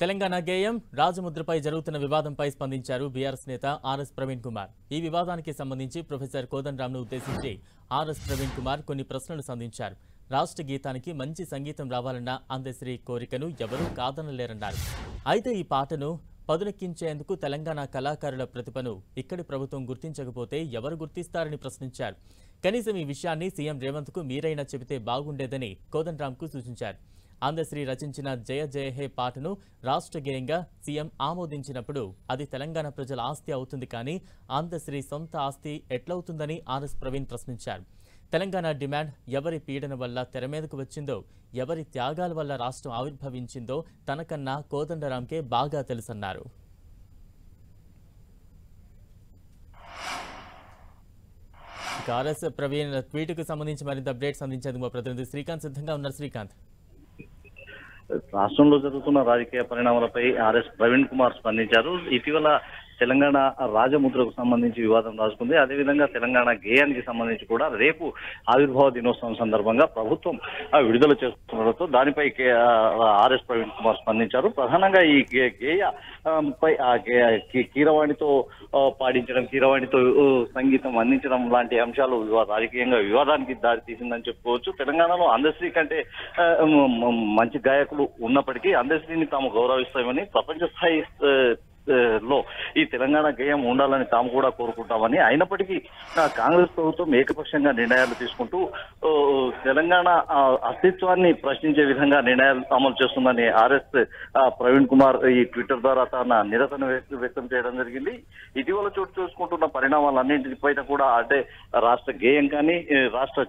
తెలంగాణ గేయం రాజముద్రపై జరుగుతున్న వివాదంపై స్పందించారు బీఆర్ఎస్ నేత ఆర్ఎస్ ప్రవీణ్ కుమార్. ఈ వివాదానికి సంబంధించి ప్రొఫెసర్ కోదండరాంను ఉద్దేశించి ఆర్ఎస్ ప్రవీణ్ కుమార్ కొన్ని ప్రశ్నలు సంధించారు. రాష్ట్ర గీతానికి మంచి సంగీతం రావాలన్న అందశ్రీ కోరికను ఎవరూ కాదనలేరన్నారు. అయితే ఈ పాటను పదునెక్కించేందుకు తెలంగాణ కళాకారుల ప్రతిభను ఇక్కడి ప్రభుత్వం గుర్తించకపోతే ఎవరు గుర్తిస్తారని ప్రశ్నించారు. కనీసం ఈ విషయాన్ని సీఎం రేవంత్కు మీరైనా చెబితే బాగుండేదని కోదండరాంకు సూచించారు. అందశ్రీ రచించిన జయ జయ హే పాటను రాష్ట్ర గేయంగా సీఎం ఆమోదించినప్పుడు అది తెలంగాణ ప్రజల ఆస్తి అవుతుంది, కానీ అందశ్రీ సొంత ఆస్తి ఎట్లవుతుందని ఆర్ఎస్ ప్రవీణ్ ప్రశ్నించారు. తెలంగాణ డిమాండ్ ఎవరి పీడన వల్ల తెరమీదకు వచ్చిందో, ఎవరి త్యాగాల వల్ల రాష్ట్రం ఆవిర్భవించిందో తనకన్నా కోదండరాంకే బాగా తెలుసన్నారు. ఆర్ఎస్ ప్రవీణ్ ట్వీట్కు సంబంధించి మరింత అప్డేట్స్ అందించేందుకు మా ప్రతినిధి శ్రీకాంత్ సిద్ధంగా ఉన్నారు. శ్రీకాంత్, రాష్ట్రంలో జరుగుతున్న రాజకీయ పరిణామాలపై ఆర్ఎస్ ప్రవీణ్ కుమార్ స్పందించారు. ఇటీవల తెలంగాణ రాజముద్రకు సంబంధించి వివాదం రాసుకుంది. అదేవిధంగా తెలంగాణ గేయానికి సంబంధించి కూడా రేపు ఆవిర్భావ దినోత్సవం సందర్భంగా ప్రభుత్వం విడుదల చేస్తుండటంతో దానిపై ఆర్ఎస్ ప్రవీణ్ కుమార్ స్పందించారు. ప్రధానంగా ఈ గేయ పై కీరవాణితో పాడించడం, కీరవాణితో సంగీతం అందించడం లాంటి అంశాలు రాజకీయంగా వివాదానికి దారితీసిందని చెప్పుకోవచ్చు. తెలంగాణలో అందశ్రీ కంటే మంచి గాయకులు ఉన్నప్పటికీ అందశ్రీని తాము గౌరవిస్తామని, ప్రపంచ స్థాయి లో ఈ తెలంగాణ గేయం ఉండాలని తాము కూడా కోరుకుంటామని, అయినప్పటికీ కాంగ్రెస్ ప్రభుత్వం ఏకపక్షంగా నిర్ణయాలు తీసుకుంటూ తెలంగాణ అస్తిత్వాన్ని ప్రశ్నించే విధంగా నిర్ణయాలు అమలు చేస్తుందని ఆర్ఎస్ ప్రవీణ్ కుమార్ ఈ ట్విట్టర్ ద్వారా తన నిరసన వ్యక్తం చేయడం జరిగింది. ఇటీవల చోటు చేసుకుంటున్న పరిణామాలన్నింటిపై కూడా అంటే రాష్ట్ర గేయం కానీ, రాష్ట్ర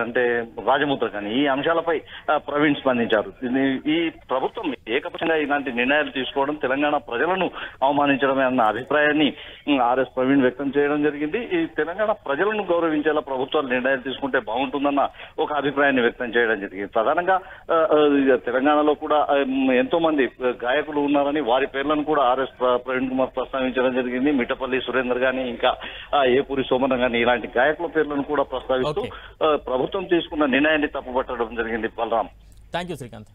అంటే రాజముద్ర కానీ, ఈ అంశాలపై ప్రవీణ్ స్పందించారు. ఈ ప్రభుత్వం ఏకపక్షంగా ఇలాంటి నిర్ణయాలు తీసుకోవడం తెలంగాణ ప్రజలను అవమానించడమే అన్న అభిప్రాయాన్ని ఆర్ఎస్ ప్రవీణ్ వ్యక్తం చేయడం జరిగింది. ఈ తెలంగాణ ప్రజలను గౌరవించేలా ప్రభుత్వాలు నిర్ణయాలు తీసుకుంటే బాగుంటుందన్న ఒక అభిప్రాయాన్ని వ్యక్తం చేయడం జరిగింది. ప్రధానంగా తెలంగాణలో కూడా ఎంతో మంది గాయకులు ఉన్నారని, వారి పేర్లను కూడా ఆర్ఎస్ ప్రవీణ్ కుమార్ ప్రస్తావించడం జరిగింది. మిట్టపల్లి సురేందర్ గాని, ఇంకా ఏపూరి సోమన్న గాని ఇలాంటి గాయకుల పేర్లను కూడా ప్రస్తావిస్తూ ప్రభుత్వం తీసుకున్న నిర్ణయాన్ని తప్పుపట్టడం జరిగింది. Balaram, thank you Srikanth.